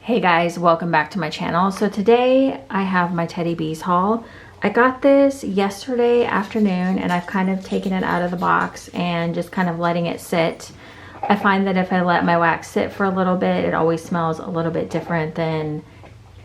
Hey guys, welcome back to my channel. So today I have my Teddy Bees haul. I got this yesterday afternoon and I've kind of taken it out of the box and just kind of letting it sit. I find that if I let my wax sit for a little bit, it always smells a little bit different than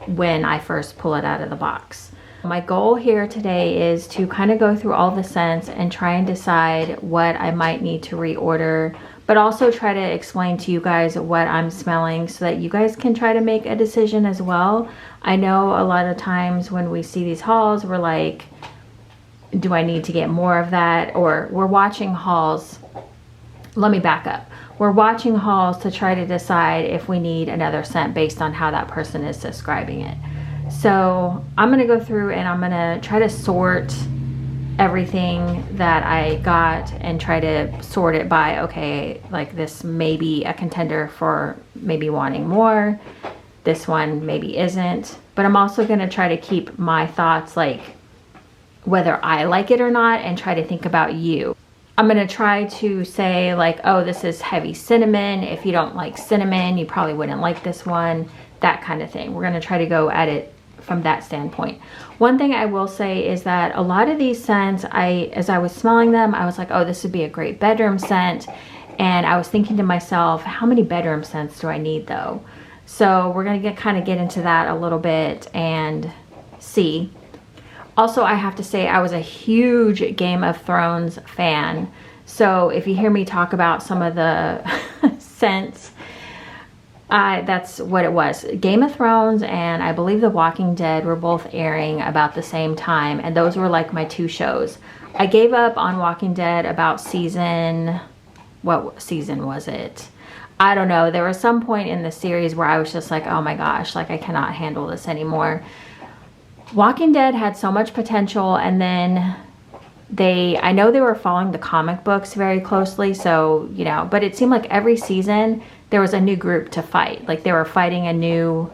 when I first pull it out of the box. My goal here today is to kind of go through all the scents and try and decide what I might need to reorder, but also try to explain to you guys what I'm smelling so that you guys can try to make a decision as well. I know a lot of times when we see these hauls, we're like, do I need to get more of that? Or we're watching hauls. Let me back up. We're watching hauls to try to decide if we need another scent based on how that person is describing it. So I'm gonna go through and I'm gonna try to sort everything that I got and try to sort it by, okay, like this may be a contender for maybe wanting more. This one maybe isn't. But I'm also gonna try to keep my thoughts like whether I like it or not and try to think about you. I'm gonna try to say like, oh, this is heavy cinnamon. If you don't like cinnamon, you probably wouldn't like this one, that kind of thing. We're gonna try to go at it from that standpoint. One thing I will say is that a lot of these scents, as I was smelling them, I was like, oh, this would be a great bedroom scent. And I was thinking to myself, how many bedroom scents do I need though? So we're gonna kind of get into that a little bit and see. Also, I have to say I was a huge Game of Thrones fan. So if you hear me talk about some of the scents, that's what it was. Game of Thrones and I believe The Walking Dead were both airing about the same time, and those were like my two shows. I gave up on Walking Dead about what season was it? I don't know. There was some point in the series where I was just like, oh my gosh, like I cannot handle this anymore. Walking Dead had so much potential, and then I know they were following the comic books very closely, so, you know, but it seemed like every season there was a new group to fight. Like they were fighting a new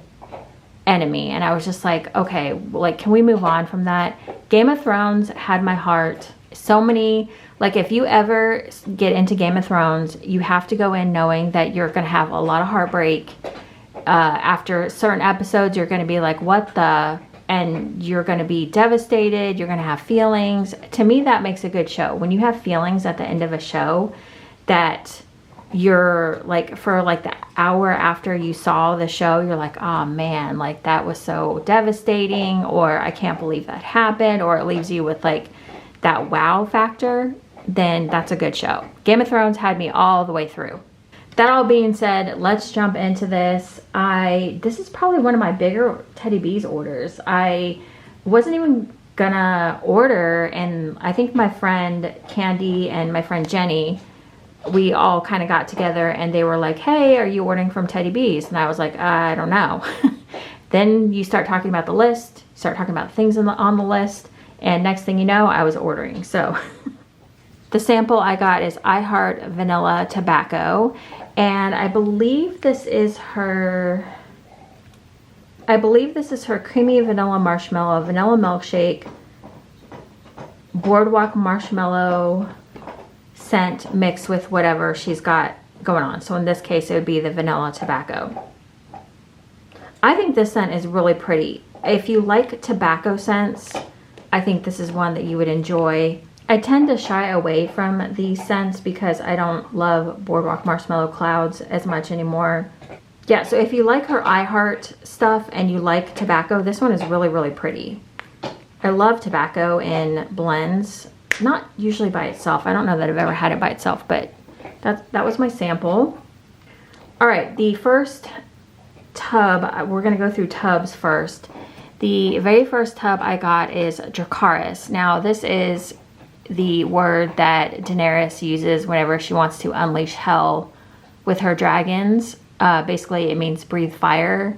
enemy, and I was just like, okay, like, can we move on from that? Game of Thrones had my heart. So many, like if you ever get into Game of Thrones, you have to go in knowing that you're gonna have a lot of heartbreak. After certain episodes, you're gonna be like, what the? And you're going to be devastated. You're going to have feelings. To me, that makes a good show. When you have feelings at the end of a show that you're like, for like the hour after you saw the show, you're like, oh man, like that was so devastating, or I can't believe that happened, or it leaves you with like that wow factor, then that's a good show. Game of Thrones had me all the way through. That all being said, let's jump into this. This is probably one of my bigger Teddy Bees orders. I wasn't even gonna order, and I think my friend Candy and my friend Jenny, we all kind of got together and they were like, hey, are you ordering from Teddy Bees? And I was like, I don't know. Then you start talking about the list, start talking about things on the list, and next thing you know, I was ordering. So the sample I got is I Heart Vanilla Tobacco. And I believe this is her creamy vanilla marshmallow, vanilla milkshake, boardwalk marshmallow scent mixed with whatever she's got going on. So in this case, it would be the vanilla tobacco. I think this scent is really pretty. If you like tobacco scents, I think this is one that you would enjoy. I tend to shy away from these scents because I don't love Boardwalk Marshmallow Clouds as much anymore. Yeah, so if you like her I Heart stuff and you like tobacco, this one is really, really pretty. I love tobacco in blends, not usually by itself. I don't know that I've ever had it by itself, but that was my sample. All right, the first tub, we're gonna go through tubs first. The very first tub I got is Dracarys. Now this is the word that Daenerys uses whenever she wants to unleash hell with her dragons. Basically, it means breathe fire.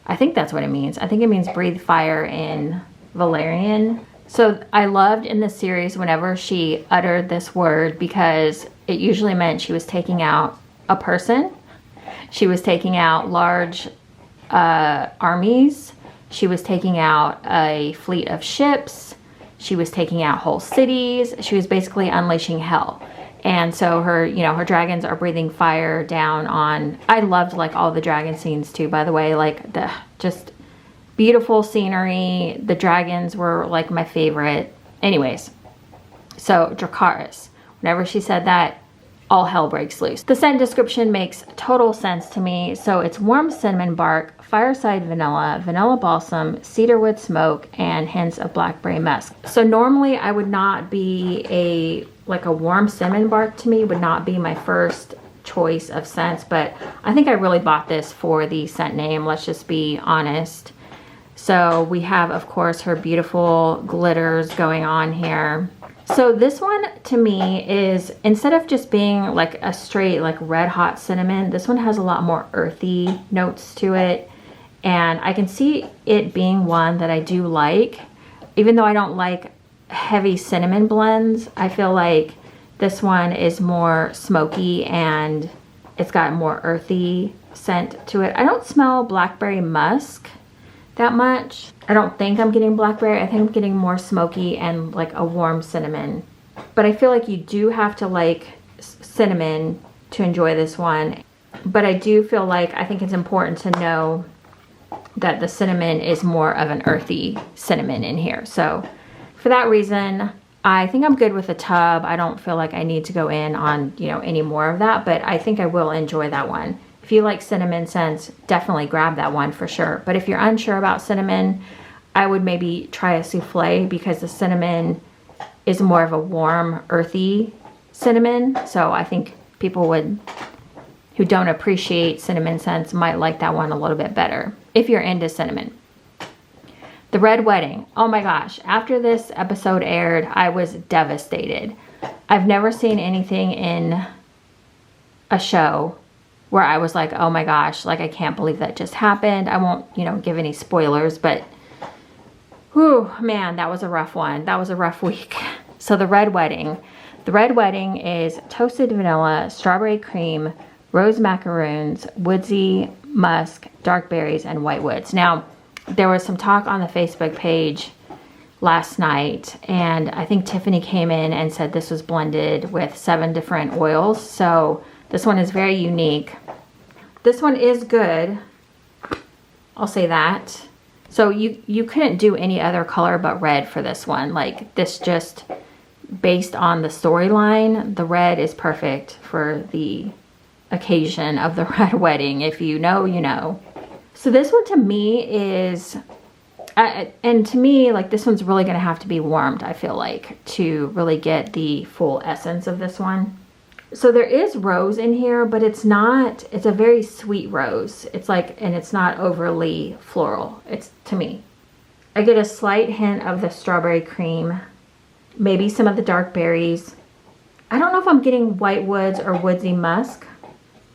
I think that's what it means. I think it means breathe fire in Valerian. So I loved in this series whenever she uttered this word because it usually meant she was taking out a person. She was taking out large armies. She was taking out a fleet of ships. She was taking out whole cities. She was basically unleashing hell. And so her, you know, her dragons are breathing fire down on, I loved like all the dragon scenes too, by the way, like the just beautiful scenery. The dragons were like my favorite. Anyways, so Dracarys, whenever she said that, all hell breaks loose. The scent description makes total sense to me. So it's warm cinnamon bark, fireside vanilla, vanilla balsam, cedarwood smoke, and hints of blackberry musk. So normally I would not be like a warm cinnamon bark to me would not be my first choice of scents, but I think I really bought this for the scent name. Let's just be honest. So we have, of course, her beautiful glitters going on here. So this one to me is, instead of just being like a straight like red hot cinnamon, this one has a lot more earthy notes to it. And I can see it being one that I do like. Even though I don't like heavy cinnamon blends, I feel like this one is more smoky and it's got more earthy scent to it. I don't smell blackberry musk that much. I don't think I'm getting blackberry. I think I'm getting more smoky and like a warm cinnamon. But I feel like you do have to like cinnamon to enjoy this one. But I do feel like I think it's important to know that the cinnamon is more of an earthy cinnamon in here. So for that reason, I think I'm good with the tub. I don't feel like I need to go in on, you know, any more of that, but I think I will enjoy that one. If you like cinnamon scents, definitely grab that one for sure. But if you're unsure about cinnamon, I would maybe try a souffle, because the cinnamon is more of a warm, earthy cinnamon. So I think people who don't appreciate cinnamon scents might like that one a little bit better if you're into cinnamon. The Red Wedding. Oh my gosh. After this episode aired, I was devastated. I've never seen anything in a show where I was like, oh my gosh, like I can't believe that just happened. I won't, you know, give any spoilers, but whew, man, that was a rough one. That was a rough week. So the Red Wedding. The Red Wedding is toasted vanilla, strawberry cream, rose macaroons, woodsy musk, dark berries, and white woods. Now, there was some talk on the Facebook page last night, and I think Tiffany came in and said this was blended with 7 different oils. So this one is very unique. This one is good. I'll say that. So you couldn't do any other color but red for this one. Like this, just based on the storyline, the red is perfect for the occasion of the Red Wedding. If you know, you know. So this one to me is, and to me, like this one's really going to have to be warmed, I feel like, to really get the full essence of this one. So there is rose in here, but it's a very sweet rose. It's like, and it's not overly floral. It's, to me, I get a slight hint of the strawberry cream, maybe some of the dark berries. I don't know if I'm getting white woods or woodsy musk.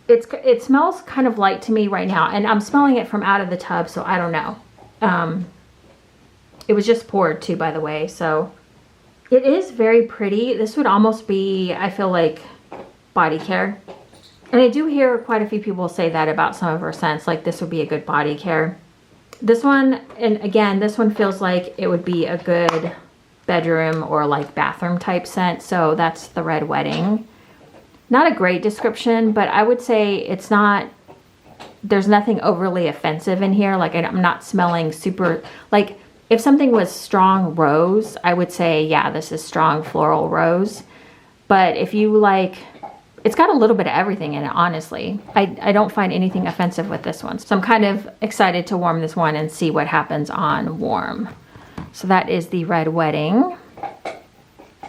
It smells kind of light to me right now, and I'm smelling it from out of the tub, so I don't know. It was just poured too, by the way, so it is very pretty. This would almost be, I feel like, body care. And I do hear quite a few people say that about some of her scents, like this would be a good body care. This one, and again, this one feels like it would be a good bedroom or like bathroom type scent. So that's the Red Wedding. Not a great description, but I would say it's not, there's nothing overly offensive in here. Like I'm not smelling super, like if something was strong rose, I would say, yeah, this is strong floral rose. But if you like, it's got a little bit of everything in it, honestly. I don't find anything offensive with this one. So I'm kind of excited to warm this one and see what happens on warm. So that is the Red Wedding.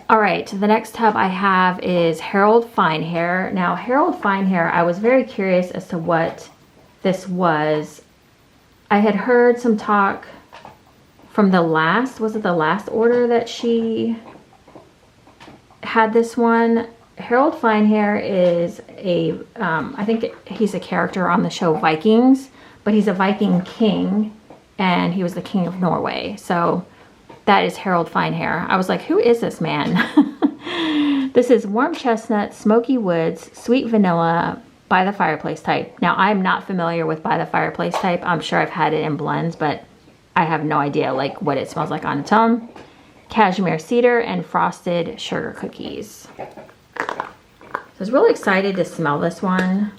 All right, the next tub I have is Harold Fine Hair. Now, Harold Fine Hair, I was very curious as to what this was. I had heard some talk from the last, was it the last order that she had this one? Harold Fine Hair is I think he's a character on the show Vikings, but he's a Viking king, and he was the king of Norway. So that is Harold Fine Hair. I was like, who is this man? This is warm chestnut, smoky woods, sweet vanilla, by the fireplace type. Now, I'm not familiar with by the fireplace type. I'm sure I've had it in blends, but I have no idea like what it smells like on its own. Cashmere cedar and frosted sugar cookies. was really excited to smell this one.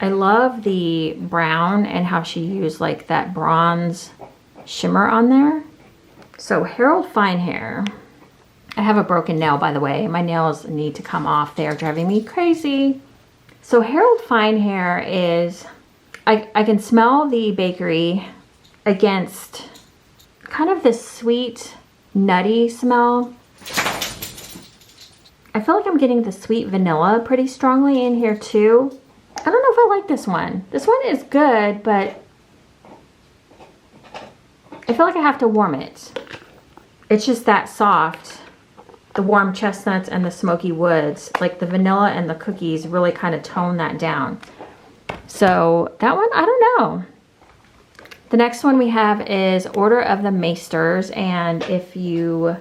I love the brown and how she used like that bronze shimmer on there. So Harold Fine Hair. I have a broken nail, by the way. My nails need to come off. They are driving me crazy. So Harold Fine Hair is, I can smell the bakery against kind of this sweet, nutty smell. I feel like I'm getting the sweet vanilla pretty strongly in here too. I don't know if I like this one. This one is good, but I feel like I have to warm it. It's just that soft. The warm chestnuts and the smoky woods, like the vanilla and the cookies really kind of tone that down. So that one, I don't know. The next one we have is Order of the Maesters, and if you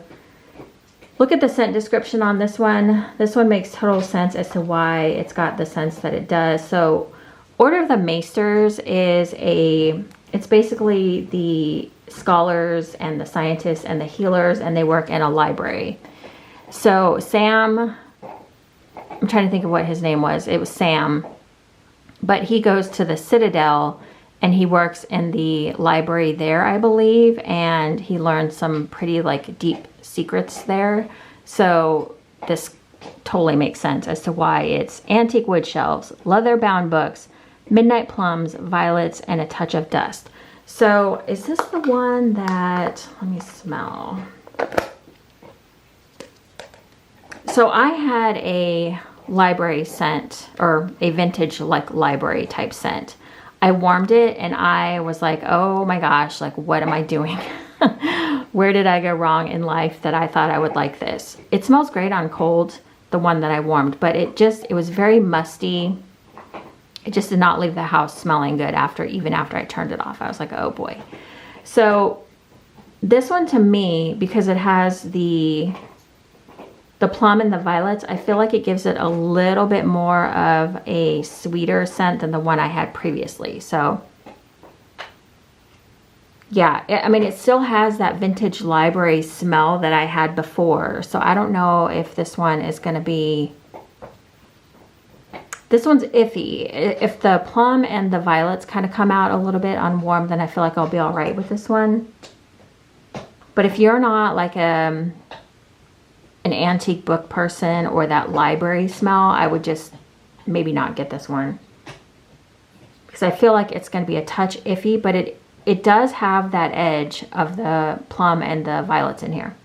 look at the scent description on this one makes total sense as to why it's got the scents that it does. So Order of the Maesters is it's basically the scholars and the scientists and the healers, and they work in a library. So Sam, I'm trying to think of what his name was. It was Sam, but he goes to the Citadel and he works in the library there, I believe, and he learns some pretty like deep secrets there. So this totally makes sense as to why it's antique wood shelves, leather bound books, midnight plums, violets, and a touch of dust. So is this the one that, let me smell. So I had a library scent, or a vintage like library type scent. I warmed it and I was like, oh my gosh, like what am I doing? Where did I go wrong in life that I thought I would like this? It smells great on cold, the one that I warmed, but it was very musty. It just did not leave the house smelling good even after I turned it off. I was like, oh boy. So this one to me, because it has the plum and the violets, I feel like it gives it a little bit more of a sweeter scent than the one I had previously. So yeah, I mean, it still has that vintage library smell that I had before. So I don't know if this one is going to be, this one's iffy. If the plum and the violets kind of come out a little bit on warm, then I feel like I'll be all right with this one. But if you're not like an antique book person or that library smell, I would just maybe not get this one, because I feel like it's going to be a touch iffy, but it does have that edge of the plum and the violets in here.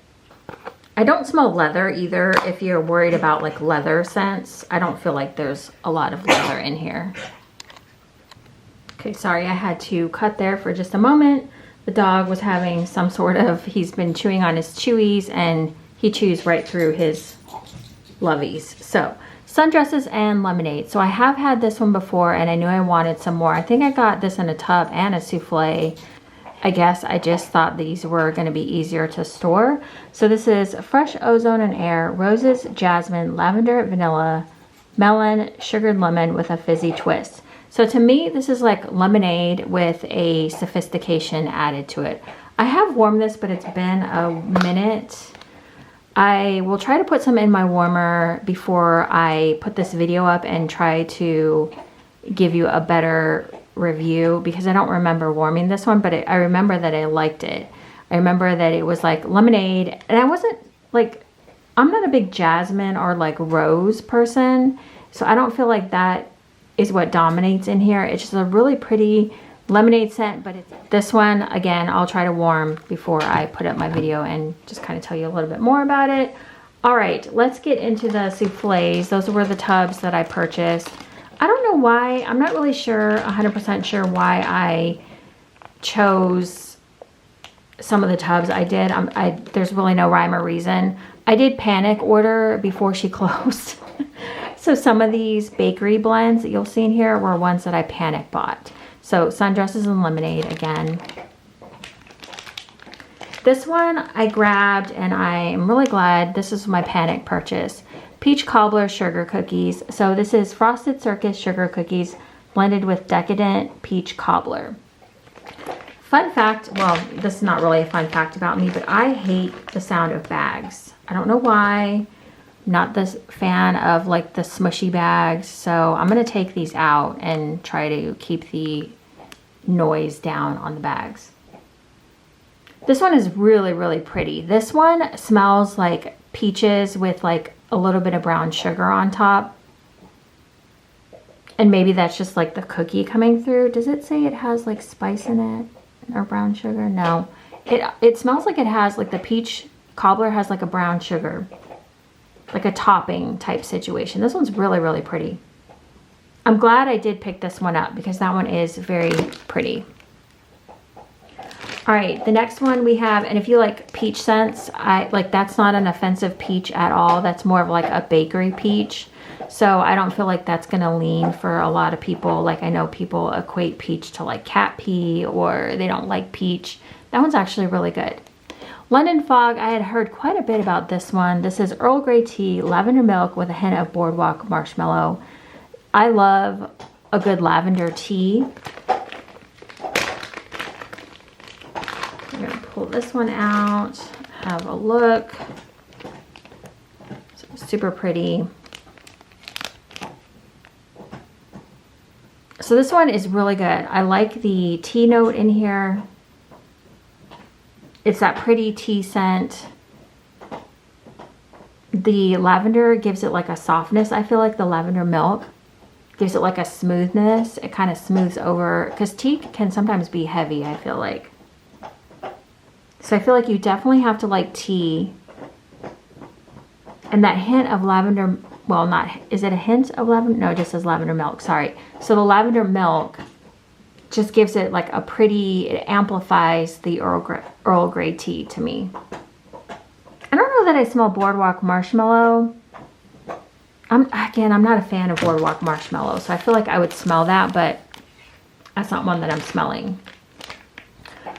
I don't smell leather either. If you're worried about like leather scents, I don't feel like there's a lot of leather in here. Okay, sorry, I had to cut there for just a moment. The dog was having some sort of, he's been chewing on his chewies and he chews right through his lovies. So sundresses and lemonade. So I have had this one before and I knew I wanted some more. I think I got this in a tub and a souffle. I guess I just thought these were going to be easier to store. So this is fresh ozone and air, roses, jasmine, lavender, vanilla, melon, sugared lemon with a fizzy twist. So to me, this is like lemonade with a sophistication added to it. I have warmed this, but it's been a minute. I will try to put some in my warmer before I put this video up and try to give you a better review, because I don't remember warming this one, but I remember that I liked it. I remember that it was like lemonade, and I wasn't like, I'm not a big jasmine or like rose person, so I don't feel like that is what dominates in here. It's just a really pretty lemonade scent, but this one, again, I'll try to warm before I put up my video and just kind of tell you a little bit more about it. All right, let's get into the souffles. Those were the tubs that I purchased. I don't know why, I'm not really sure, 100% sure why I chose some of the tubs I did. There's really no rhyme or reason. I did panic order before she closed. So some of these bakery blends that you'll see in here were ones that I panic bought. So sundresses and lemonade again. This one I grabbed and I am really glad. This is my panic purchase. Peach Cobbler sugar cookies. So this is Frosted Circus sugar cookies blended with decadent peach cobbler. Fun fact, well, this is not really a fun fact about me, but I hate the sound of bags. I don't know why. Not this fan of like the smushy bags. So I'm going to take these out and try to keep the noise down on the bags. This one is really, really pretty. This one smells like peaches with like a little bit of brown sugar on top. And maybe that's just like the cookie coming through. Does it say it has like spice in it or brown sugar? No. It smells like it has like the peach cobbler has like a brown sugar, like a topping type situation. This one's really, really pretty. I'm glad I did pick this one up because that one is very pretty. All right, the next one we have, and if you like peach scents, that's not an offensive peach at all. That's more of like a bakery peach. So I don't feel like that's gonna lean for a lot of people. Like I know people equate peach to like cat pee or they don't like peach. That one's actually really good. London Fog, I had heard quite a bit about this one. This is Earl Grey tea, lavender milk with a hint of boardwalk marshmallow. I love a good lavender tea. I'm gonna pull this one out, have a look. Super pretty. So this one is really good. I like the tea note in here. It's that pretty tea scent. The lavender gives it like a softness. I feel like the lavender milk gives it like a smoothness. It kind of smooths over, because tea can sometimes be heavy, I feel like. So I feel like you definitely have to like tea. And that hint of lavender, well, not, is it a hint of lavender? No, it just says lavender milk, sorry. So the lavender milk just gives it like a pretty, it amplifies the Earl Grey tea to me. I don't know that I smell boardwalk marshmallow. I'm not a fan of boardwalk marshmallow, so I feel like I would smell that, but that's not one that I'm smelling.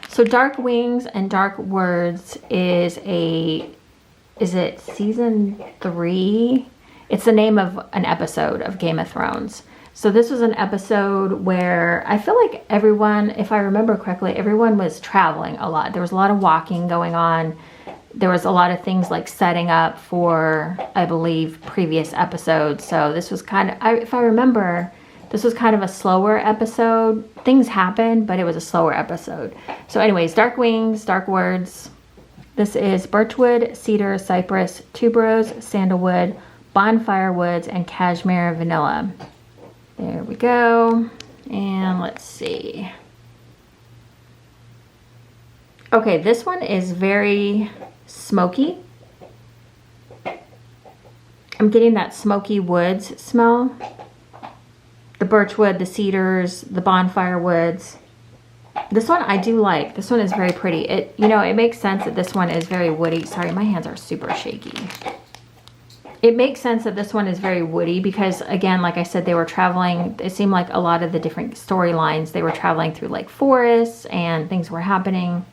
So Dark Wings and Dark Words is it season 3? It's the name of an episode of Game of Thrones. So this was an episode where I feel like everyone, if I remember correctly, everyone was traveling a lot. There was a lot of walking going on. There was a lot of things like setting up for, I believe, previous episodes. So this was kind of, if I remember, this was kind of a slower episode. Things happened, but it was a slower episode. So anyways, Dark Wings, Dark Words. This is birchwood, cedar, cypress, tuberose, sandalwood, bonfire woods, and cashmere vanilla. There we go. And let's see. Okay, this one is very smoky. I'm getting that smoky woods smell. The birchwood, the cedars, the bonfire woods. This one I do like. This one is very pretty. It makes sense that this one is very woody. Sorry, my hands are super shaky. It makes sense that this one is very woody because, again, like I said, they were traveling. It seemed like a lot of the different storylines, they were traveling through like forests and things were happening.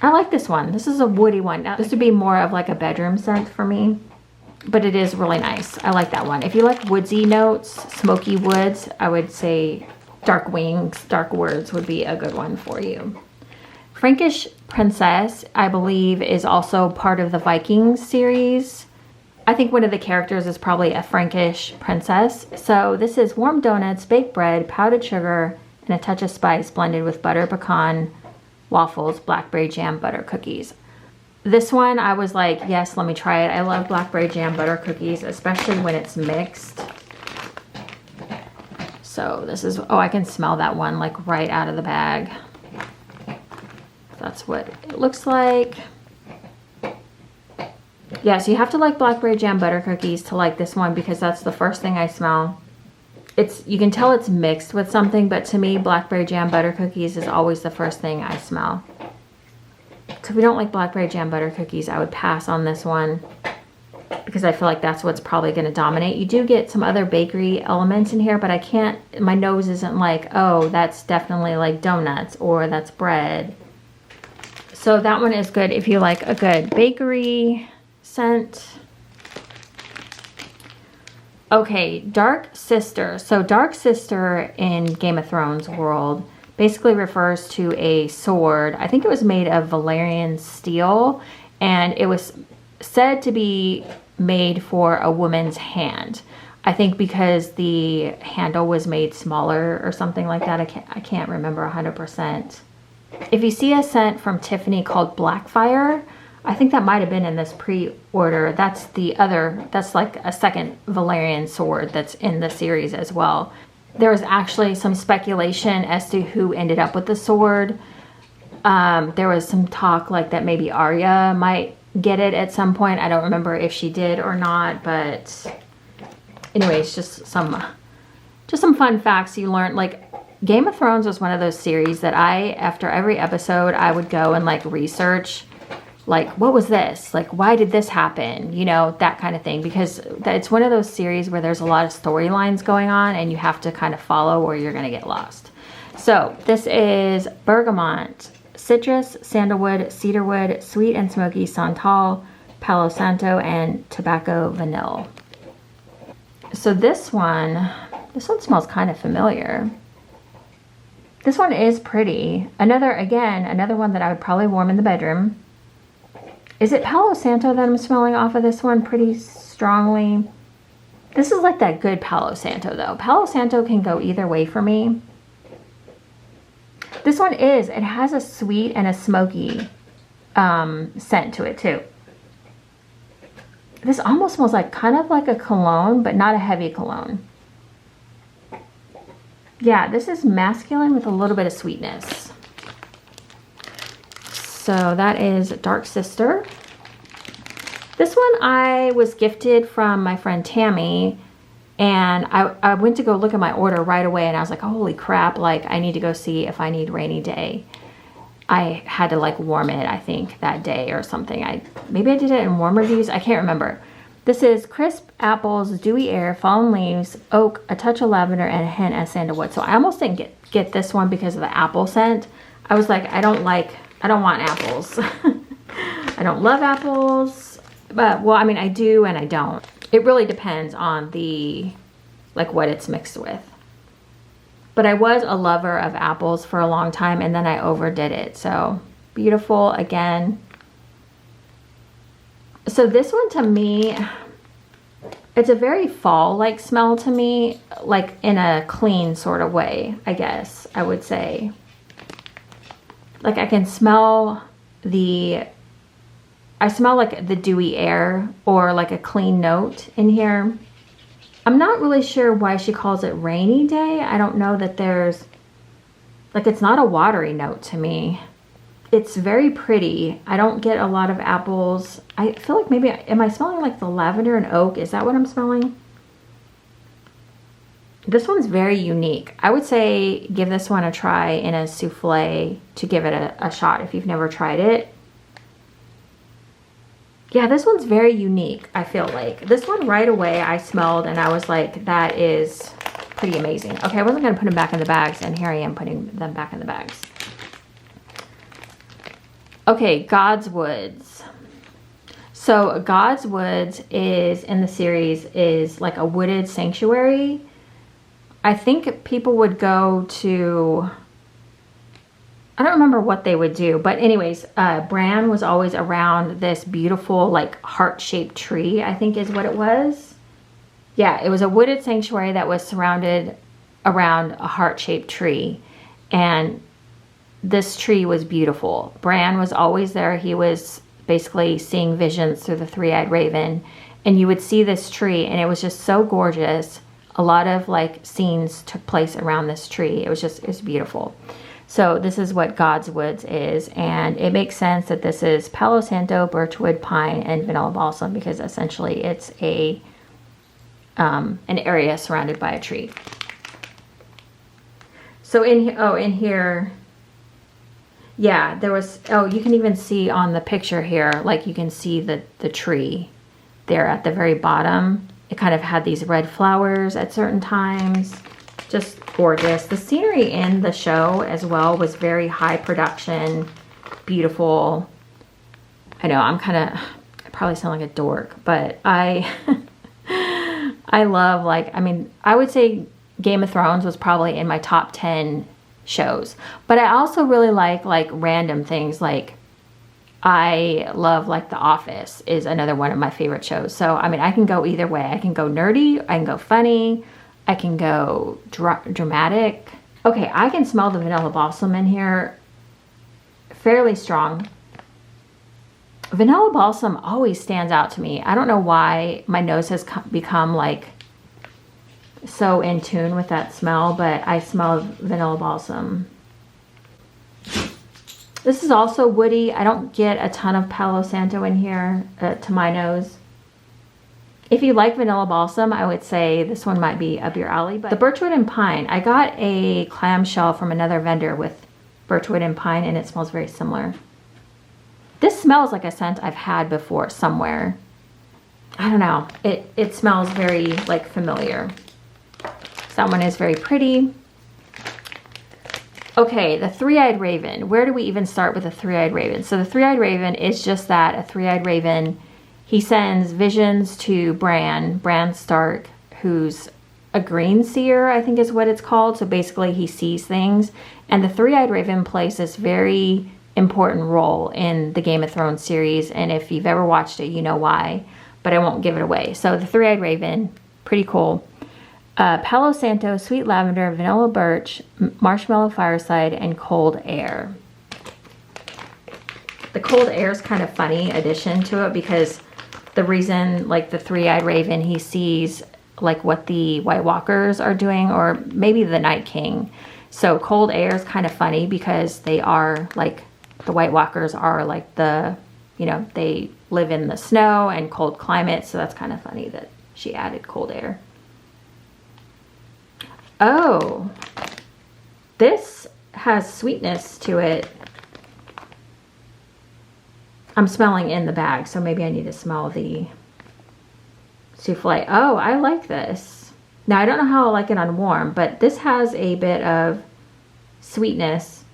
I like this one. This is a woody one. Now, this would be more of like a bedroom scent for me, but it is really nice. I like that one. If you like woodsy notes, smoky woods, I would say Dark Wings, Dark Words would be a good one for you. Frankish Princess, I believe, is also part of the Vikings series. I think one of the characters is probably a Frankish princess. So this is warm donuts, baked bread, powdered sugar, and a touch of spice blended with butter pecan, waffles, blackberry jam, butter cookies. This one, I was like, yes, let me try it. I love blackberry jam butter cookies, especially when it's mixed. So this is, oh, I can smell that one like right out of the bag. That's what it looks like. Yeah, so you have to like blackberry jam butter cookies to like this one because that's the first thing I smell. You can tell it's mixed with something, but to me, blackberry jam butter cookies is always the first thing I smell. So if you don't like blackberry jam butter cookies, I would pass on this one because I feel like that's what's probably going to dominate. You do get some other bakery elements in here, but I can't, my nose isn't like, oh, that's definitely like donuts or that's bread. So that one is good if you like a good bakery scent. Okay, Dark Sister. So Dark Sister in Game of Thrones world basically refers to a sword. I think it was made of Valyrian steel, and it was said to be made for a woman's hand. I think because the handle was made smaller or something like that. I can't remember 100%. If you see a scent from Tiffany called Blackfire, I think that might have been in this pre-order. That's like a second Valerian sword that's in the series as well. There was actually some speculation as to who ended up with the sword. There was some talk like that maybe Arya might get it at some point. I don't remember if she did or not, but anyways, just some fun facts you learned. Like, Game of Thrones was one of those series that after every episode, I would go and like research, like, what was this? Like, why did this happen? You know, that kind of thing, because it's one of those series where there's a lot of storylines going on and you have to kind of follow or you're going to get lost. So this is bergamot, citrus, sandalwood, cedarwood, sweet and smoky santal, palo santo, and tobacco vanille. So this one smells kind of familiar. This one is pretty. Another one that I would probably warm in the bedroom. Is it Palo Santo that I'm smelling off of this one pretty strongly? This is like that good Palo Santo though. Palo Santo can go either way for me. This one it has a sweet and a smoky scent to it too. This almost smells like kind of like a cologne, but not a heavy cologne. Yeah, this is masculine with a little bit of sweetness. So that is Dark Sister. This one I was gifted from my friend Tammy, and I went to go look at my order right away, and I was like, holy crap, like I need to go see if I need Rainy Day. I had to like warm it, I think, that day or something. Maybe I did it in warm reviews. I can't remember. This is crisp apples, dewy air, fallen leaves, oak, a touch of lavender, and a hint of sandalwood. So I almost didn't get this one because of the apple scent. I was like, I don't want apples. I don't love apples, but well, I mean, I do and I don't. It really depends on like what it's mixed with. But I was a lover of apples for a long time, and then I overdid it. So beautiful again. So this one to me, it's a very fall-like smell to me, like in a clean sort of way, I guess I would say. Like I can smell I smell like the dewy air or like a clean note in here. I'm not really sure why she calls it Rainy Day. I don't know that there's, like, it's not a watery note to me. It's very pretty. I don't get a lot of apples. I feel like maybe, am I smelling like the lavender and oak? Is that what I'm smelling? This one's very unique. I would say give this one a try in a souffle to give it a shot if you've never tried it. Yeah, this one's very unique, I feel like. This one right away I smelled and I was like, that is pretty amazing. Okay, I wasn't going to put them back in the bags, and here I am putting them back in the bags. Okay, Godswoods. So Godswoods is, in the series, is like a wooded sanctuary. I think people would go to, I don't remember what they would do, but anyways, Bran was always around this beautiful like heart-shaped tree, I think is what it was. Yeah, it was a wooded sanctuary that was surrounded around a heart-shaped tree, and this tree was beautiful. Bran was always there. He was basically seeing visions through the three-eyed raven, and you would see this tree and it was just so gorgeous. A lot of like scenes took place around this tree. It was beautiful. So this is what Godswoods is, and it makes sense that this is Palo Santo, birchwood, pine, and vanilla balsam, because essentially it's an area surrounded by a tree. So in here, yeah, there was, you can even see on the picture here, like you can see the tree there at the very bottom. It kind of had these red flowers at certain times. Just gorgeous. The scenery in the show as well was very high production, beautiful. I know I probably sound like a dork, but I love, like, I mean, I would say Game of Thrones was probably in my top 10 shows, but I also really like random things like I love, like, The Office is another one of my favorite shows. So, I mean, I can go either way. I can go nerdy, I can go funny, I can go dramatic. Okay, I can smell the vanilla balsam in here fairly strong. Vanilla balsam always stands out to me. I don't know why my nose has become like so in tune with that smell, but I smell vanilla balsam. This is also woody. I don't get a ton of Palo Santo in here to my nose. If you like vanilla balsam, I would say this one might be up your alley. But the birchwood and pine, I got a clamshell from another vendor with birchwood and pine, and it smells very similar. This smells like a scent I've had before somewhere. I don't know. It smells very, like, familiar. That one is very pretty. Okay, the three-eyed raven. Where do we even start with the three-eyed raven? So the three-eyed raven is just that, a three-eyed raven. He sends visions to Bran Stark, who's a green seer, I think is what it's called. So basically he sees things. And the three-eyed raven plays this very important role in the Game of Thrones series. And if you've ever watched it, you know why. But I won't give it away. So the three-eyed raven, pretty cool. Palo Santo, sweet lavender, vanilla birch, marshmallow fireside, and cold air. The cold air is kind of funny addition to it because the reason, like the three-eyed raven, he sees like what the White Walkers are doing, or maybe the Night King. So cold air is kind of funny because they are like, the White Walkers are like the, you know, they live in the snow and cold climates. So that's kind of funny that she added cold air. Oh, this has sweetness to it. I'm smelling in the bag, so maybe I need to smell the souffle. Oh, I like this. Now, I don't know how I like it on warm, but this has a bit of sweetness.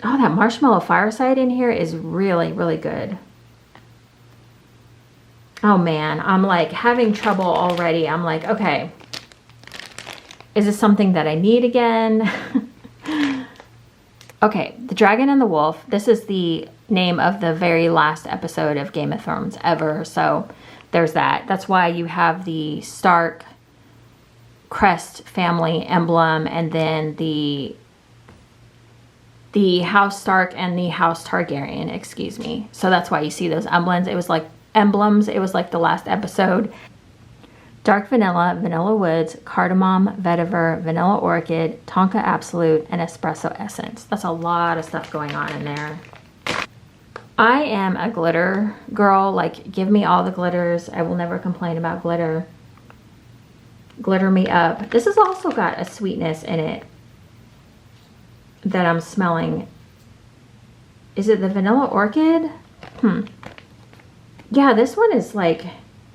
Oh, that marshmallow fireside in here is really, really good. Oh man, I'm like having trouble already. I'm like, okay, is this something that I need again? Okay, the Dragon and the Wolf. This is the name of the very last episode of Game of Thrones ever. So there's that. That's why you have the Stark crest family emblem, and then the House Stark and the House Targaryen, excuse me. So that's why you see those emblems. It was like the last episode. Dark vanilla, vanilla woods, cardamom, vetiver, vanilla orchid, tonka absolute, and espresso essence. That's a lot of stuff going on in there. I am a glitter girl. Like, give me all the glitters. I will never complain about glitter. Glitter me up. This has also got a sweetness in it that I'm smelling. Is it the vanilla orchid? Yeah, this one is like,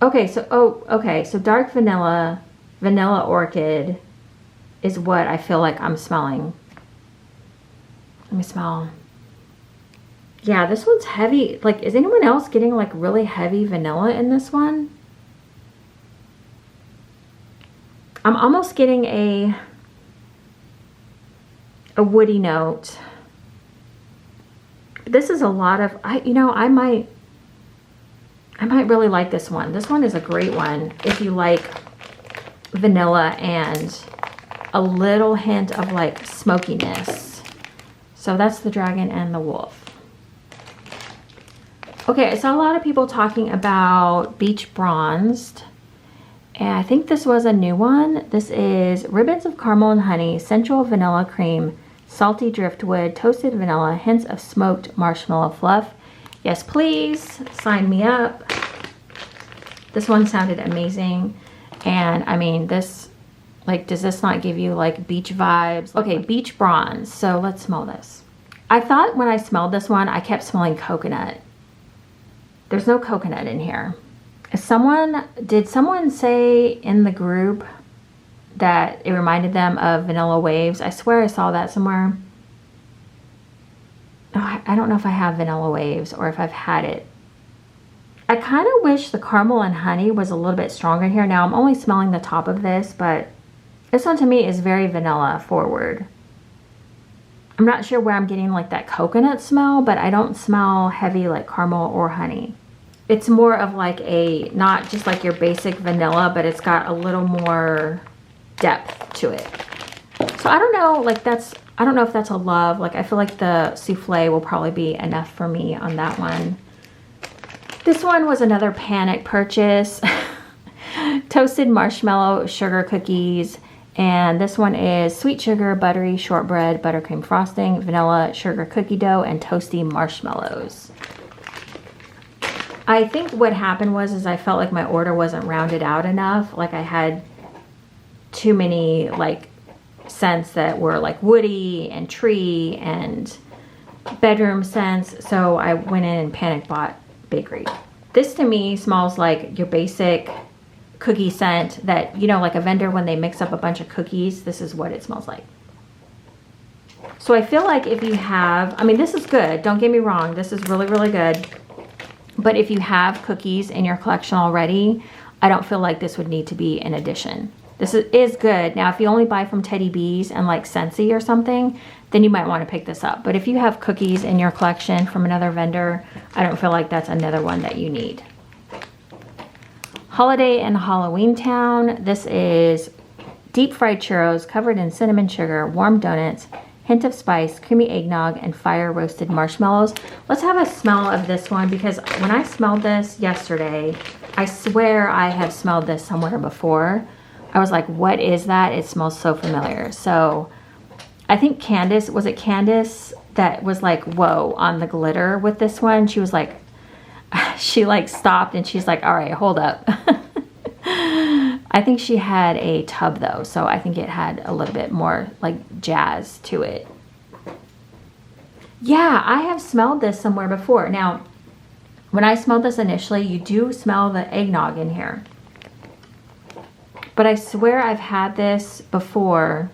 okay, so dark vanilla, vanilla orchid is what I feel like I'm smelling. Let me smell. Yeah, this one's heavy. Like, is anyone else getting like really heavy vanilla in this one? I'm almost getting a woody note. This is a lot of, I might really like this one. This one is a great one if you like vanilla and a little hint of like smokiness. So that's the Dragon and the Wolf. Okay, I saw a lot of people talking about Beach Bronzed, and I think this was a new one. This is ribbons of caramel and honey, sensual vanilla cream, salty driftwood, toasted vanilla, hints of smoked marshmallow fluff. Yes, please, sign me up. This one sounded amazing. And I mean, this, like, does this not give you like beach vibes? Okay, Beach Bronze. So let's smell this. I thought when I smelled this one, I kept smelling coconut. There's no coconut in here. Did someone say in the group that it reminded them of Vanilla Waves? I swear I saw that somewhere. Oh, I don't know if I have Vanilla Waves or if I've had it. I kind of wish the caramel and honey was a little bit stronger here. Now I'm only smelling the top of this, but this one to me is very vanilla forward. I'm not sure where I'm getting like that coconut smell, but I don't smell heavy like caramel or honey. It's more of like a, not just like your basic vanilla, but it's got a little more depth to it. So I don't know, like I don't know if that's a love. Like I feel like the souffle will probably be enough for me on that one. This one was another panic purchase. Toasted marshmallow sugar cookies. And this one is sweet sugar, buttery shortbread, buttercream frosting, vanilla sugar cookie dough, and toasty marshmallows. I think what happened was I felt like my order wasn't rounded out enough. Like I had too many like scents that were like woody and tree and bedroom scents. So I went in and panic bought bakery. This to me smells like your basic cookie scent that, you know, like a vendor when they mix up a bunch of cookies, this is what it smells like. So I feel like if you have, I mean, this is good. Don't get me wrong. This is really, really good. But if you have cookies in your collection already, I don't feel like this would need to be an addition. This is good. Now, if you only buy from Teddy B's and like Scentsy or something, then you might want to pick this up. But if you have cookies in your collection from another vendor, I don't feel like that's another one that you need. Holiday in Halloween Town. This is deep fried churros covered in cinnamon sugar, warm donuts, hint of spice, creamy eggnog, and fire roasted marshmallows. Let's have a smell of this one because when I smelled this yesterday, I swear I have smelled this somewhere before. I was like, what is that? It smells so familiar. So I think Candace, was it Candace that was like, whoa, on the glitter with this one? She was like, she like stopped and she's like, all right, hold up. I think she had a tub though, so I think it had a little bit more like jazz to it. Yeah, I have smelled this somewhere before. Now, when I smelled this initially, you do smell the eggnog in here. But I swear I've had this before.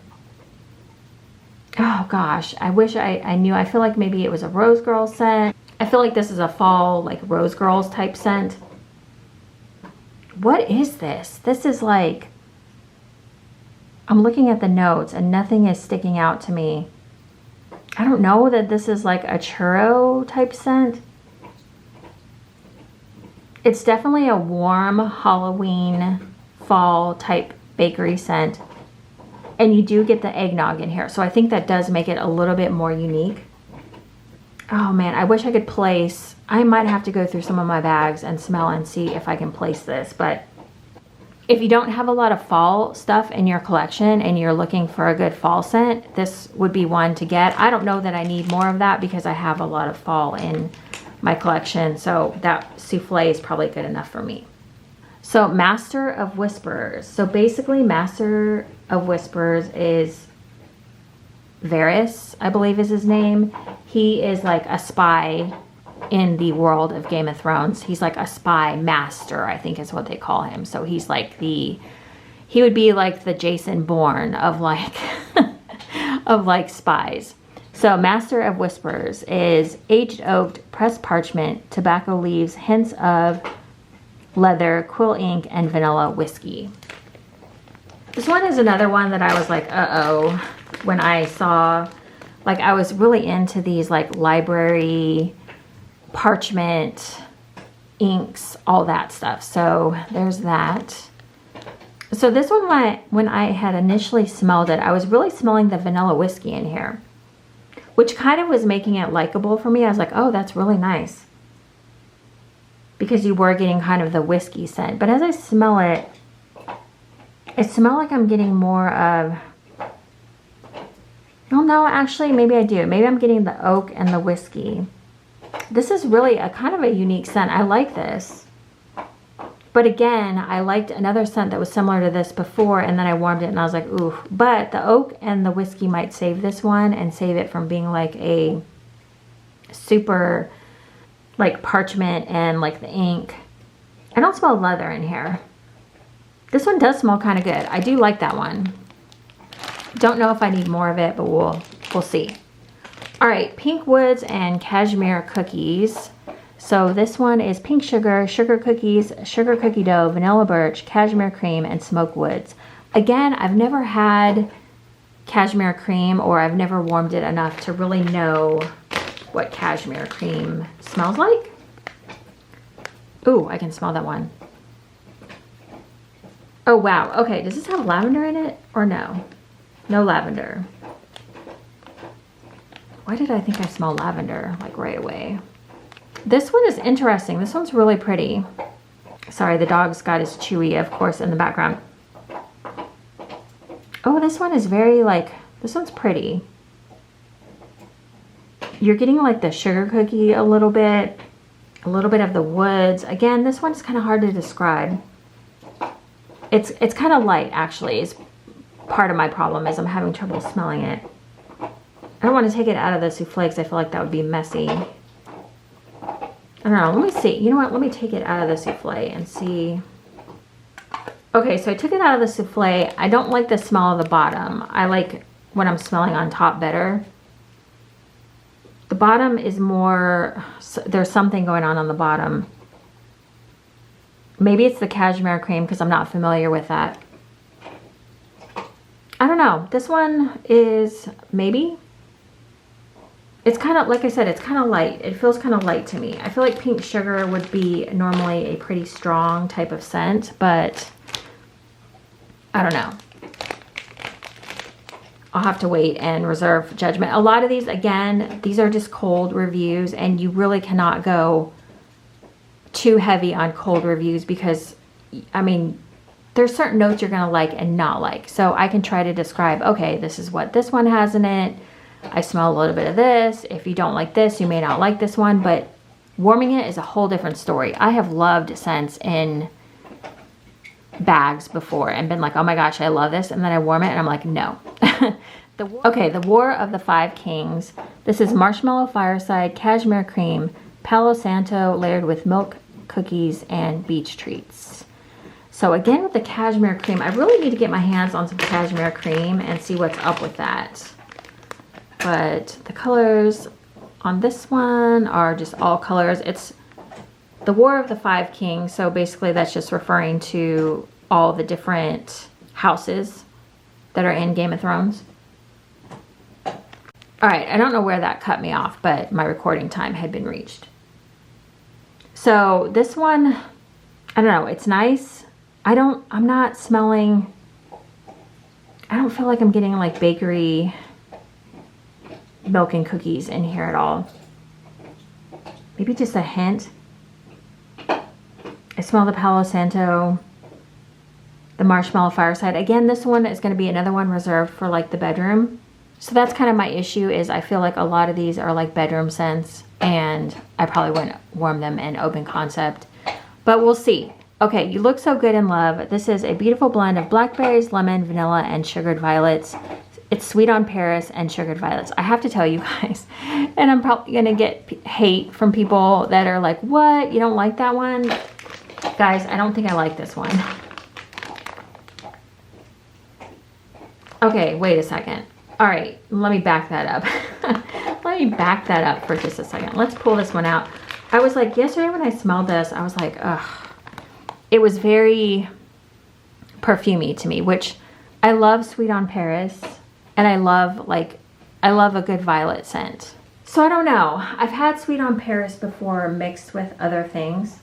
Oh gosh, I wish I knew. I feel like maybe it was a Rose Girl scent. I feel like this is a fall, like Rose Girls type scent. What is this? This is like, I'm looking at the notes and nothing is sticking out to me. I don't know that this is like a churro type scent. It's definitely a warm Halloween fall type bakery scent. And you do get the eggnog in here. So I think that does make it a little bit more unique. Oh man, I wish I could place, I might have to go through some of my bags and smell and see if I can place this. But if you don't have a lot of fall stuff in your collection and you're looking for a good fall scent, this would be one to get. I don't know that I need more of that because I have a lot of fall in my collection. So that souffle is probably good enough for me. So Master of Whispers. So basically Master of Whispers is Varys, I believe is his name. He is like a spy in the world of Game of Thrones. He's like a spy master, I think is what they call him. So he's like he would be like the Jason Bourne of like, of like spies. So Master of Whispers is aged oak, pressed parchment, tobacco leaves, hints of leather, quill ink, and vanilla whiskey. This one is another one that I was like, uh-oh, when I saw, like I was really into these like library parchment inks, all that stuff. So there's that. So this one, when I had initially smelled it, I was really smelling the vanilla whiskey in here, which kind of was making it likable for me. I was like, oh, that's really nice. Because you were getting kind of the whiskey scent. But as I smell it, it smells like I'm getting more of, well, no, actually, maybe I do. Maybe I'm getting the oak and the whiskey. This is really a kind of a unique scent. I like this. But again, I liked another scent that was similar to this before, and then I warmed it and I was like, ooh. But the oak and the whiskey might save this one and save it from being like a super like parchment and like the ink. I don't smell leather in here. This one does smell kind of good. I do like that one. Don't know if I need more of it, but we'll see. All right, pink woods and cashmere cookies. So this one is pink sugar, sugar cookies, sugar cookie dough, vanilla birch, cashmere cream, and smoked woods. Again, I've never had cashmere cream, or I've never warmed it enough to really know what cashmere cream smells like. Ooh, I can smell that one. Oh, wow. Okay, does this have lavender in it or no? No lavender. Why did I think I smelled lavender like right away? This one is interesting. This one's really pretty. Sorry, the dog's got his Chewy, of course, in the background. Oh, this one is very like, this one's pretty. You're getting like the sugar cookie a little bit of the woods. Again, this one's kind of hard to describe. It's kind of light, actually. It's part of my problem is I'm having trouble smelling it. I don't want to take it out of the souffle because I feel like that would be messy. I don't know. Let me see. You know what? Let me take it out of the souffle and see. Okay, so I took it out of the souffle. I don't like the smell of the bottom. I like when I'm smelling on top better. The bottom is more, there's something going on the bottom. Maybe it's the cashmere cream because I'm not familiar with that. I don't know. This one is maybe. It's kind of, like I said, it's kind of light. It feels kind of light to me. I feel like pink sugar would be normally a pretty strong type of scent, but I don't know. I'll have to wait and reserve judgment. A lot of these, again, these are just cold reviews, and you really cannot go too heavy on cold reviews because, I mean, there's certain notes you're going to like and not like. So I can try to describe, okay, this is what this one has in it. I smell a little bit of this. If you don't like this, you may not like this one, but warming it is a whole different story. I have loved scents in bags before and been like, oh my gosh, I love this. And then I warm it and I'm like, no. Okay, the War of the Five Kings. This is marshmallow fireside, cashmere cream, Palo Santo layered with milk, cookies, and beach treats. So again, with the cashmere cream, I really need to get my hands on some cashmere cream and see what's up with that. But the colors on this one are just all colors. It's the War of the Five Kings. So basically that's just referring to all the different houses that are in Game of Thrones. All right, I don't know where that cut me off, but my recording time had been reached. So this one, I don't know, it's nice. I'm not smelling, I don't feel like I'm getting like bakery milk and cookies in here at all. Maybe just a hint. I smell the Palo Santo, the marshmallow fireside. Again, this one is going to be another one reserved for like the bedroom. So that's kind of my issue is I feel like a lot of these are like bedroom scents and I probably wouldn't warm them in open concept, but we'll see. Okay, You Look So Good in Love. This is a beautiful blend of blackberries, lemon, vanilla, and sugared violets. It's sweet on Paris and sugared violets. I have to tell you guys, and I'm probably going to get hate from people that are like, what? You don't like that one? Guys, I don't think I like this one. Okay, wait a second. All right, let me back that up. Let me back that up for just a second. Let's pull this one out. I was like, yesterday when I smelled this, I was like, ugh. It was very perfumey to me, which I love Sweet on Paris. And I love a good violet scent. So I don't know. I've had Sweet on Paris before mixed with other things.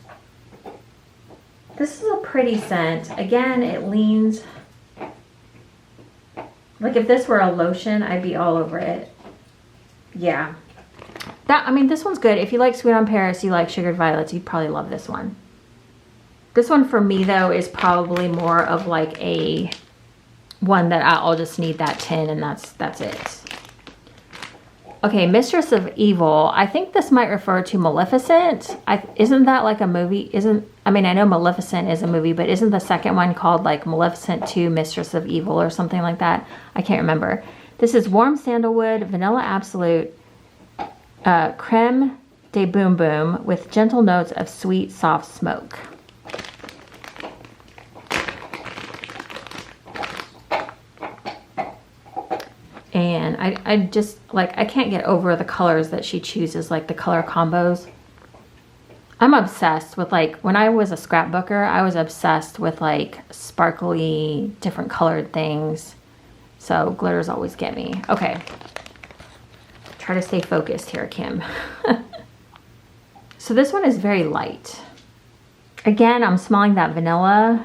This is a pretty scent. Again, it leans, like if this were a lotion, I'd be all over it. Yeah. I mean, this one's good. If you like Sweet on Paris, you like sugared violets, you'd probably love this one. This one for me though is probably more of like a one that I'll just need that tin and that's it. Okay, Mistress of Evil. I think this might refer to Maleficent. Isn't that like a movie? I mean, I know Maleficent is a movie, but isn't the second one called like Maleficent 2 Mistress of Evil or something like that? I can't remember. This is warm sandalwood, vanilla absolute, creme de boom boom with gentle notes of sweet, soft smoke. And I just, like, I can't get over the colors that she chooses, like the color combos. I'm obsessed with, like, when I was a scrapbooker, I was obsessed with, like, sparkly, different colored things. So glitters always get me. Okay. Try to stay focused here, Kim. So this one is very light. Again, I'm smelling that vanilla.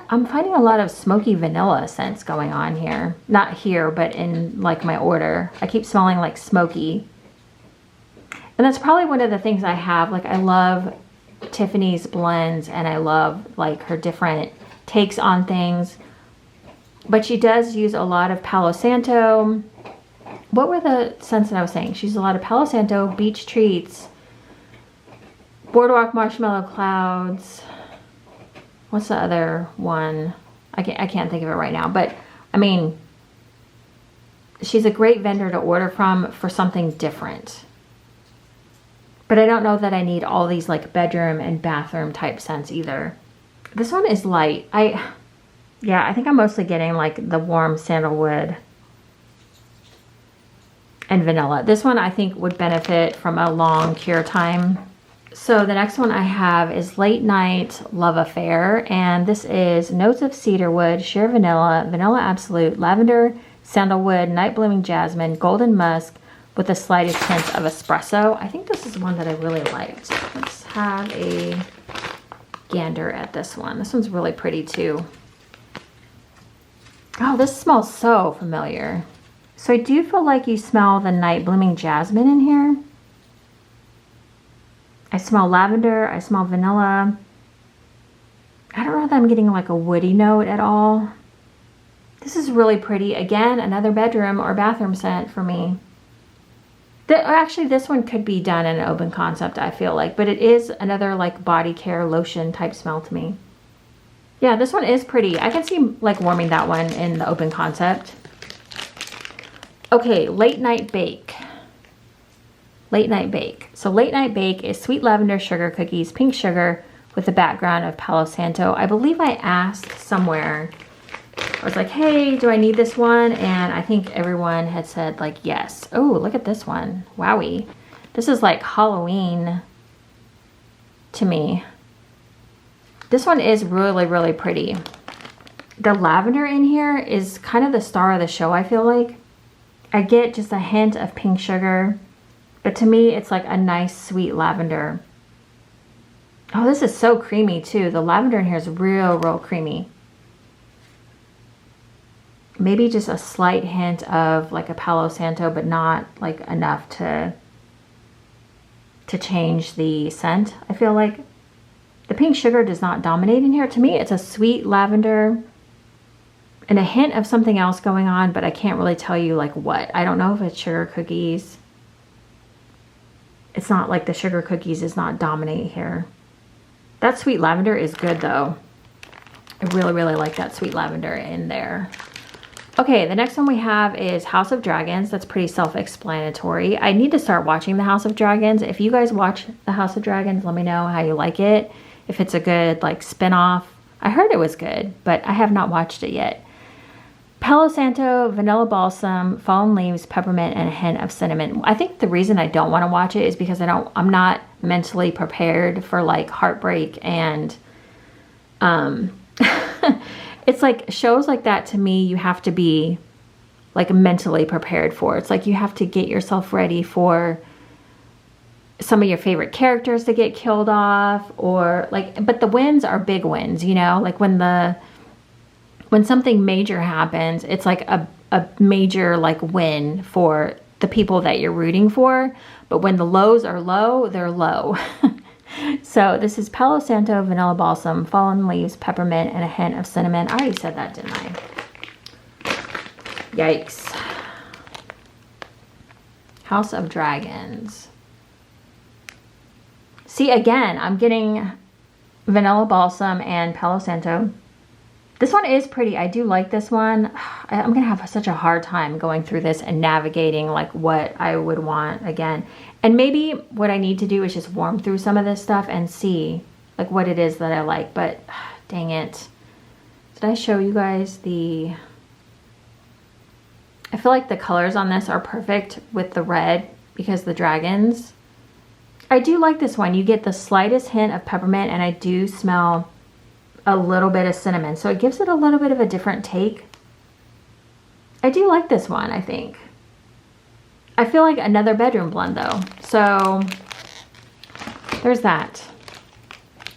I'm finding a lot of smoky vanilla scents going on here. Not here, but in like my order. I keep smelling like smoky. And that's probably one of the things I have. Like, I love Tiffany's blends and I love like her different takes on things. But she does use a lot of Palo Santo. What were the scents that I was saying? She uses a lot of Palo Santo, Beach Treats, Boardwalk Marshmallow Clouds. What's the other one? I can't think of it right now. But I mean, she's a great vendor to order from for something different. But I don't know that I need all these like bedroom and bathroom type scents either. This one is light. Yeah, I think I'm mostly getting like the warm sandalwood and vanilla. This one I think would benefit from a long cure time. So the next one I have is Late Night Love Affair. And this is notes of cedarwood, sheer vanilla, vanilla absolute, lavender, sandalwood, night blooming jasmine, golden musk, with the slightest hint of espresso. I think this is one that I really liked. Let's have a gander at this one. This one's really pretty too. Oh, this smells so familiar. So I do feel like you smell the night blooming jasmine in here. I smell lavender, I smell vanilla. I don't know that I'm getting like a woody note at all. This is really pretty. Again, another bedroom or bathroom scent for me. Actually, this one could be done in an open concept, I feel like, but it is another like body care lotion type smell to me. Yeah, this one is pretty. I can see like warming that one in the open concept. Okay, Late Night Bake. Late Night Bake. So Late Night Bake is sweet lavender sugar cookies, pink sugar with a background of Palo Santo. I believe I asked somewhere, I was like, hey, do I need this one? And I think everyone had said like, yes. Oh, look at this one. Wowie. This is like Halloween to me. This one is really, really pretty. The lavender in here is kind of the star of the show, I feel like. I get just a hint of pink sugar, but to me, it's like a nice, sweet lavender. Oh, this is so creamy too. The lavender in here is real, real creamy. Maybe just a slight hint of like a Palo Santo, but not like enough to change the scent, I feel like. The pink sugar does not dominate in here. To me, it's a sweet lavender and a hint of something else going on, but I can't really tell you like what. I don't know if it's sugar cookies. It's not like the sugar cookies does not dominate here. That sweet lavender is good though. I really, really like that sweet lavender in there. Okay, the next one we have is House of Dragons. That's pretty self-explanatory. I need to start watching the House of Dragons. If you guys watch the House of Dragons, let me know how you like it. If it's a good like spin-off. I heard it was good, but I have not watched it yet. Palo Santo, vanilla balsam, fallen leaves, peppermint, and a hint of cinnamon. I think the reason I don't want to watch it is because I'm not mentally prepared for like heartbreak and it's like shows like that to me, you have to be like mentally prepared for. It's like you have to get yourself ready for some of your favorite characters to get killed off, or like, but the wins are big wins, you know, like when something major happens, it's like a major like win for the people that you're rooting for. But when the lows are low, they're low. So this is Palo Santo, vanilla balsam, fallen leaves, peppermint, and a hint of cinnamon. I already said that, didn't I? Yikes. House of Dragons. See, again, I'm getting vanilla balsam and Palo Santo. This one is pretty. I do like this one. I'm going to have such a hard time going through this and navigating like what I would want again. And maybe what I need to do is just warm through some of this stuff and see like what it is that I like. But dang it. Did I show you guys the... I feel like the colors on this are perfect with the red because the dragons. I do like this one. You get the slightest hint of peppermint, and I do smell a little bit of cinnamon. So it gives it a little bit of a different take. I do like this one, I think. I feel like another bedroom blend though. So there's that.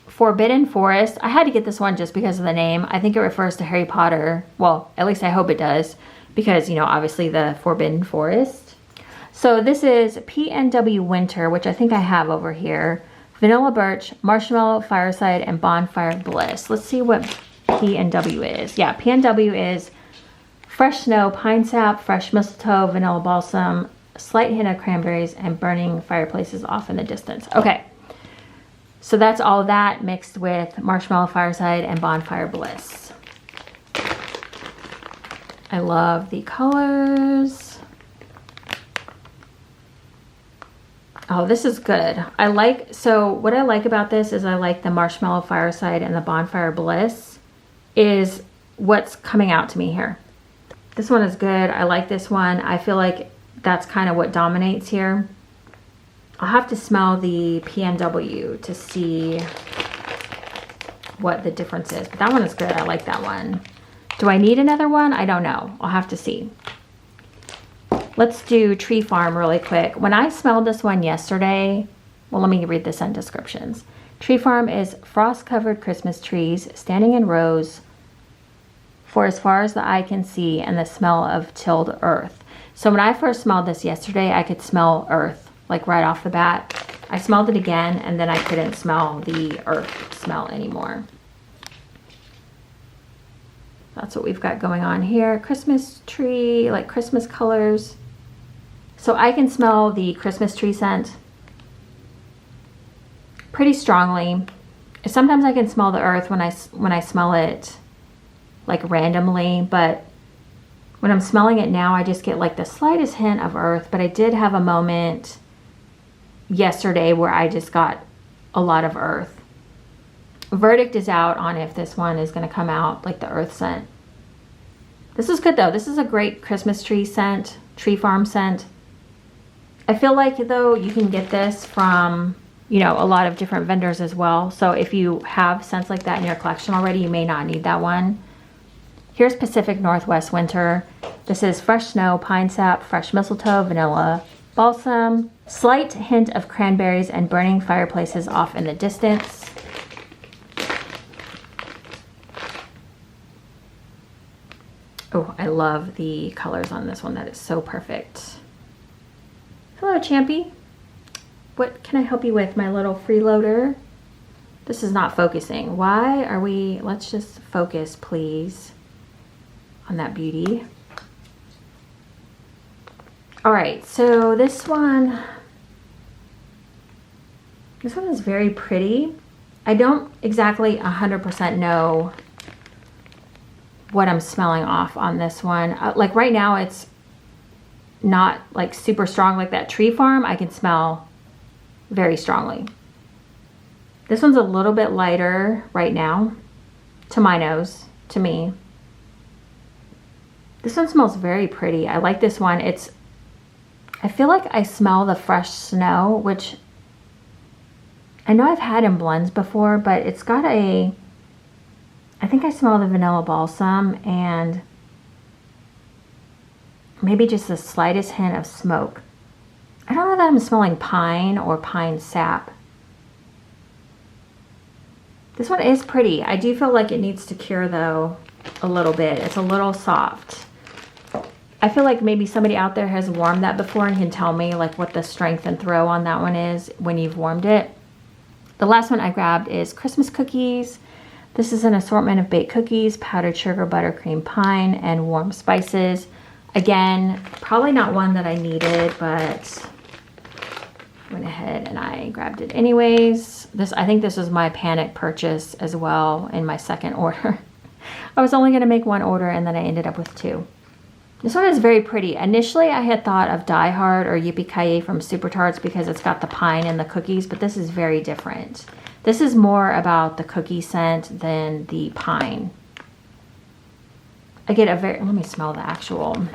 Forbidden Forest. I had to get this one just because of the name. I think it refers to Harry Potter. Well, at least I hope it does, because, you know, obviously the Forbidden Forest. So this is PNW Winter, which I think I have over here. Vanilla Birch, Marshmallow Fireside, and Bonfire Bliss. Let's see what PNW is. Yeah, PNW is fresh snow, pine sap, fresh mistletoe, vanilla balsam, slight hint of cranberries, and burning fireplaces off in the distance. Okay. So that's all that mixed with Marshmallow Fireside and Bonfire Bliss. I love the colors. Oh, this is good. So what I like about this is I like the Marshmallow Fireside and the Bonfire Bliss is what's coming out to me here. This one is good. I like this one. I feel like that's kind of what dominates here. I'll have to smell the PNW to see what the difference is. But that one is good. I like that one. Do I need another one? I don't know. I'll have to see. Let's do Tree Farm really quick. When I smelled this one yesterday, well, let me read the scent descriptions. Tree Farm is frost-covered Christmas trees standing in rows for as far as the eye can see, and the smell of tilled earth. So when I first smelled this yesterday, I could smell earth, like right off the bat. I smelled it again, and then I couldn't smell the earth smell anymore. That's what we've got going on here. Christmas tree, like Christmas colors. So I can smell the Christmas tree scent pretty strongly. Sometimes I can smell the earth when I smell it like randomly, but when I'm smelling it now, I just get like the slightest hint of earth. But I did have a moment yesterday where I just got a lot of earth. Verdict is out on if this one is going to come out like the earth scent. This is good though. This is a great Christmas tree scent, Tree Farm scent. I feel like though you can get this from, you know, a lot of different vendors as well. So if you have scents like that in your collection already, you may not need that one. Here's Pacific Northwest Winter. This is fresh snow, pine sap, fresh mistletoe, vanilla, balsam, slight hint of cranberries, and burning fireplaces off in the distance. Oh, I love the colors on this one. That is so perfect. Hello, Champy. What can I help you with, my little freeloader? This is not focusing. Why are we, let's just focus, please, on that beauty. All right, so this one is very pretty. I don't exactly 100% know what I'm smelling off on this one. Like right now, it's not like super strong like that Tree Farm. I can smell very strongly. This one's a little bit lighter right now to my nose, to me. This one smells very pretty. I like this one. I feel like I smell the fresh snow, which I know I've had in blends before, but it's got I think I smell the vanilla balsam and maybe just the slightest hint of smoke. I don't know that I'm smelling pine or pine sap. This one is pretty. I do feel like it needs to cure though a little bit. It's a little soft. I feel like maybe somebody out there has warmed that before and can tell me like what the strength and throw on that one is when you've warmed it. The last one I grabbed is Christmas cookies. This is an assortment of baked cookies, powdered sugar, buttercream, pine, and warm spices. Again, probably not one that I needed, but I went ahead and I grabbed it anyways. I think this was my panic purchase as well in my second order. I was only going to make one order and then I ended up with two. This one is very pretty. Initially, I had thought of Die Hard or Yippee-Ki-Yay from Super Tarts because it's got the pine and the cookies, but this is very different. This is more about the cookie scent than the pine. I get a let me smell the actual,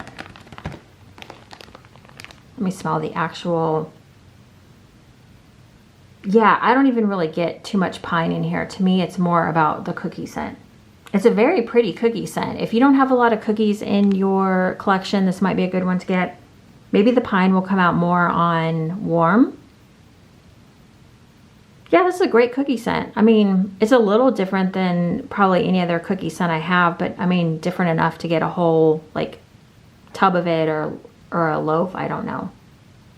yeah, I don't even really get too much pine in here. To me, it's more about the cookie scent. It's a very pretty cookie scent. If you don't have a lot of cookies in your collection, this might be a good one to get. Maybe the pine will come out more on warm. Yeah, this is a great cookie scent. I mean, it's a little different than probably any other cookie scent I have, but I mean, different enough to get a whole like tub of it or a loaf, I don't know.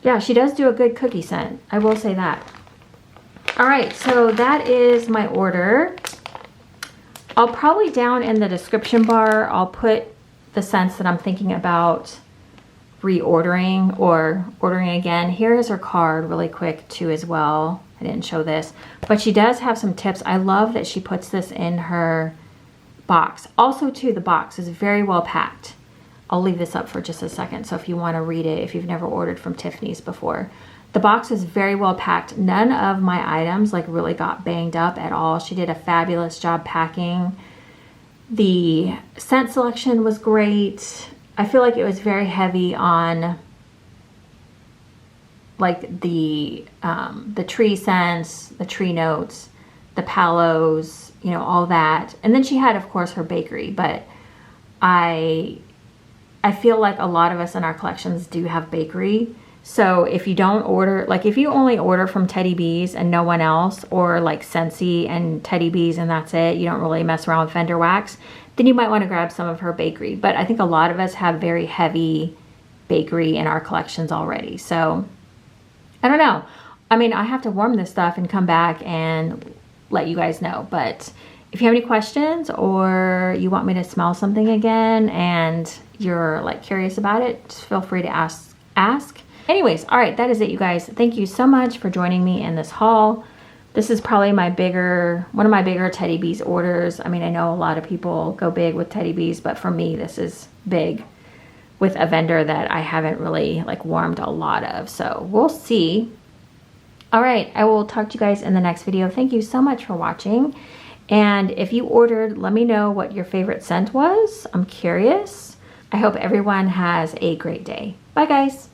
Yeah, she does do a good cookie scent. I will say that. All right, so that is my order. I'll probably down in the description bar, I'll put the scents that I'm thinking about reordering or ordering again. Here is her card really quick too as well. I didn't show this, but she does have some tips. I love that she puts this in her box. Also too, the box is very well packed. I'll leave this up for just a second. So if you want to read it, if you've never ordered from Tiffany's before, the box is very well packed. None of my items like really got banged up at all. She did a fabulous job packing. The scent selection was great. I feel like it was very heavy on like the tree scents, the tree notes, the palos, you know, all that. And then she had, of course, her bakery, but I feel like a lot of us in our collections do have bakery. So if you don't order, like if you only order from Teddy Bees and no one else, or like Scentsy and Teddy Bees and that's it, you don't really mess around with Fender Wax, then you might want to grab some of her bakery. But I think a lot of us have very heavy bakery in our collections already. So I don't know. I mean, I have to warm this stuff and come back and let you guys know. But if you have any questions or you want me to smell something again and you're like curious about it, just feel free to ask. Anyways, all right, that is it, you guys. Thank you so much for joining me in this haul. This is probably one of my bigger Teddy Bees orders. I mean, I know a lot of people go big with Teddy Bees, but for me, this is big with a vendor that I haven't really like warmed a lot of. So we'll see. All right, I will talk to you guys in the next video. Thank you so much for watching. And if you ordered, let me know what your favorite scent was. I'm curious. I hope everyone has a great day. Bye, guys.